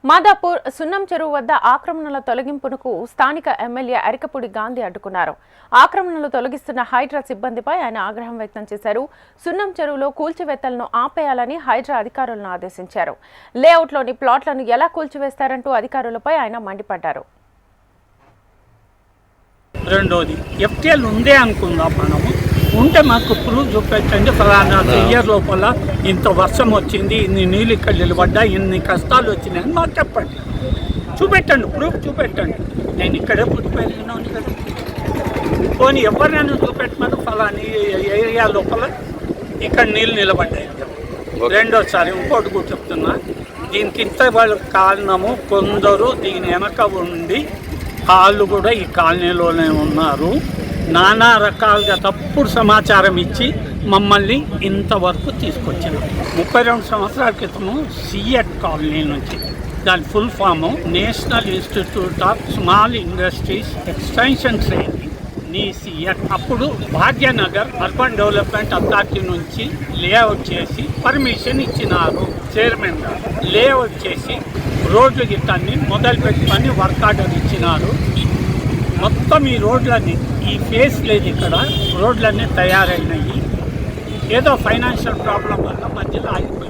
మాదాపూర్ సున్నం చెరువు వద్ద ఆక్రమణల తొలగింపునకు స్థానిక ఎమ్మెల్యే అరికపూడి గాంధీ అడ్డుకున్నారు. ఆక్రమణలు తొలగిస్తున్న హైడ్రా సిబ్బందిపై ఆయన ఆగ్రహం వ్యక్తం చేశారు. సున్నం చెరువులో కూల్చివేతలను ఆపేయాలని హైడ్రా అధికారులను ఆదేశించారు. లేఅవుట్లోని ప్లాట్లను ఎలా కూల్చివేస్తారంటూ అధికారులపై ఆయన మండిపడ్డారు. రెండోది ఎఫ్టీఎల్ ఉందే అనుకుందాం, మనము ఉంటే మాకు ప్రూఫ్ చూపించండి. ఫలానా ఇయర్ లోపల ఇంత వర్షం వచ్చింది, ఇన్ని నీళ్ళు ఇక్కడ నిలబడ్డా, ఇన్ని కష్టాలు వచ్చినాయని మాకు చెప్పండి, చూపెట్టండి, ప్రూఫ్ చూపెట్టండి. నేను ఇక్కడే పుట్టి పెరిగినాను కదా, పోనీ ఎవరినైనా చూపెట్టమని ఫలాని ఏరియా లోపల ఇక్కడ నీళ్ళు నిలబడ్డాయి. రెండోసారి ఇంకోటి కూడా చెప్తున్నా, దీనికి ఇంత వాళ్ళకి కారణము కొందరు దీని వెనక ఉండి వాళ్ళు కూడా ఈ కాలనీలోనే ఉన్నారు. నానా రకాలుగా తప్పుడు సమాచారం ఇచ్చి మమ్మల్ని ఇంతవరకు తీసుకొచ్చారు. 32 సంవత్సరాల క్రితము సిఎట్ కాలనీ నుంచి, దాని full form national institute of small industries extension training SIET. అప్పుడు భాగ్యనగర్ అర్బన్ డెవలప్మెంట్ అథారిటీ నుంచి లేఅవుట్ చేసి పర్మిషన్ ఇచ్చినారు. చైర్మన్ గారు లేఅవుట్ చేసి రోడ్లు గిట్టాన్ని మొదలుపెట్టుకొని వర్క్ ఆర్డర్ ఇచ్చినారు. మొత్తం ఈ రోడ్లన్నీ, ఈ ఫేస్ లేదు, ఇక్కడ రోడ్లన్నీ తయారైనాయి. ఏదో ఫైనాన్షియల్ ప్రాబ్లం వల్ల మధ్యలో ఆగిపోయింది.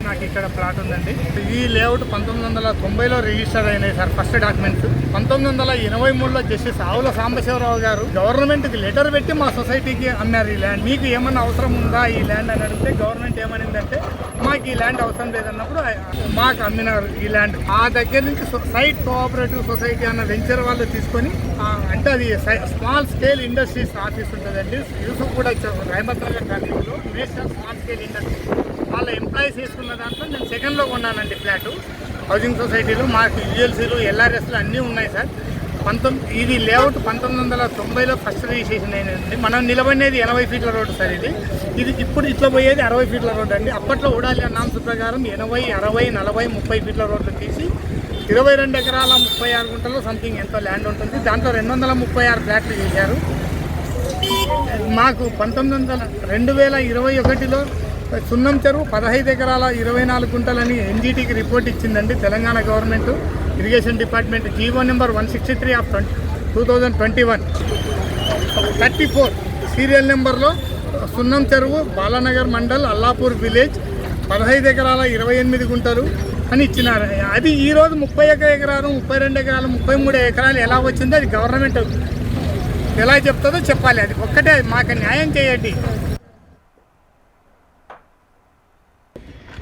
నాకు ఇక్కడ ప్లాట్ ఉందండి. ఈ లేఅవుట్ 1990లో రిజిస్టర్ అయినాయి సార్ ఫస్ట్ డాక్యుమెంట్స్. 1983లో జస్టిస్ ఆవుల సాంబశివరావు గారు గవర్నమెంట్కి లెటర్ పెట్టి మా సొసైటీకి అన్నారు ఈ ల్యాండ్. మీకు ఏమన్నా అవసరం ఉందా ఈ ల్యాండ్ అని అడిగితే గవర్నమెంట్ ఏమనిందంటే మాకు ఈ ల్యాండ్ అవసరం లేదన్నప్పుడు మాకు అమ్మినారు ఈ ల్యాండ్. ఆ దగ్గర నుంచి సైట్ కోఆపరేటివ్ సొసైటీ అన్న వెంచర్ వాళ్ళు తీసుకొని, అంటే అది స్మాల్ స్కేల్ ఇండస్ట్రీస్ ఆఫీస్ ఉంటుందండి, యూసుఫ్ కూడా రహమత్ నగర్ కాలనీలో నేషనల్ స్మాల్ స్కేల్ ఇండస్ట్రీ వాళ్ళ ఎంప్లాయీస్ వేసుకున్న దాంట్లో నేను సెకండ్లో కొన్నానండి ఫ్లాటు. హౌసింగ్ సొసైటీలో మాకు యుఎల్సీలు ఎల్ఆర్ఎస్లు అన్నీ ఉన్నాయి సార్. ఇది లేఅవుట్ 1990లో ఫస్ట్ రిజిస్ట్రేషన్ అయినది. మనం నిలబడినది 80 ఫీట్ల రోడ్డు సార్. ఇది ఇప్పుడు ఇట్లా పోయేది 60 ఫీట్ల రోడ్డు అండి. అప్పట్లో ఉడాలి నామ్స్ ప్రకారం 80, 60, 40, 30 ఫీట్ల రోడ్లు తీసి 22 ఎకరాల 36 గుంటలు సంథింగ్ ఎంతో ల్యాండ్ ఉంటుంది. దాంట్లో 236 ఫ్లాట్లు చేశారు. మాకు 2021లో సున్నం చెరువు 15 ఎకరాల 24 గుంటలని ఎన్జీటీకి రిపోర్ట్ ఇచ్చిందండి Telangana government irrigation department. GO number 163 ఆఫ్ 2021 34 సీరియల్ నెంబర్లో సున్నం చెరువు బాలానగర్ మండల్ అల్లాపూర్ విలేజ్ 15 ఎకరాల 28 గుంటలు అని ఇచ్చినారు. అది ఈరోజు 31 ఎకరాలు, 32 ఎకరాలు, 33 ఎకరాలు ఎలా వచ్చిందో అది గవర్నమెంట్ ఎలా చెప్తుందో చెప్పాలి. అది ఒక్కటే మాకు న్యాయం చేయండి.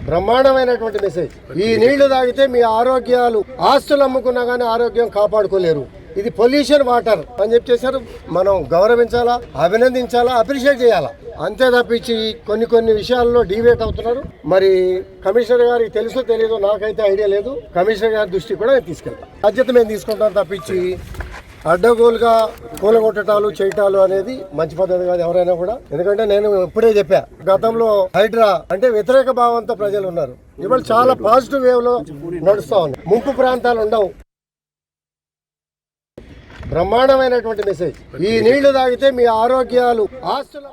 బ్రహ్మాండమైనటువంటి మెసేజ్. ఈ నీళ్లు తాగితే మీ ఆరోగ్యాలు, ఆస్తులు అమ్ముకున్నా కానీ ఆరోగ్యం కాపాడుకోలేరు. ఇది పొల్యూషన్ వాటర్ అని చెప్పేశారు. మనం గౌరవించాలా, అభినందించాలా, అప్రిషియేట్ చేయాలా. అంతే తప్పించి కొన్ని విషయాల్లో డివేట్ అవుతున్నారు. మరి కమిషనర్ గారికి తెలుసో తెలియదో నాకైతే ఐడియా లేదు. కమిషనర్ గారి దృష్టికి కూడా నేను తీసుకెళ్తాను. బాధ్యత మేము తీసుకుంటాం తప్పించి అడ్డగోలుగా కూలగొట్టటాలు చేయటాలు అనేది మంచి పద్ధతి కాదు ఎవరైనా కూడా. ఎందుకంటే నేను ఇప్పుడే చెప్పా, గతంలో హైడ్రా అంటే వ్యతిరేక భావంతో ప్రజలు ఉన్నారు. ఇవాళ చాలా పాజిటివ్ వేవ్ లో నడుస్తా ఉంది. ముంపు ప్రాంతాలు ఉండవు. బ్రహ్మాండమైనటువంటి మెసేజ్. ఈ నీళ్లు తాగితే మీ ఆరోగ్యాలు, ఆస్తులు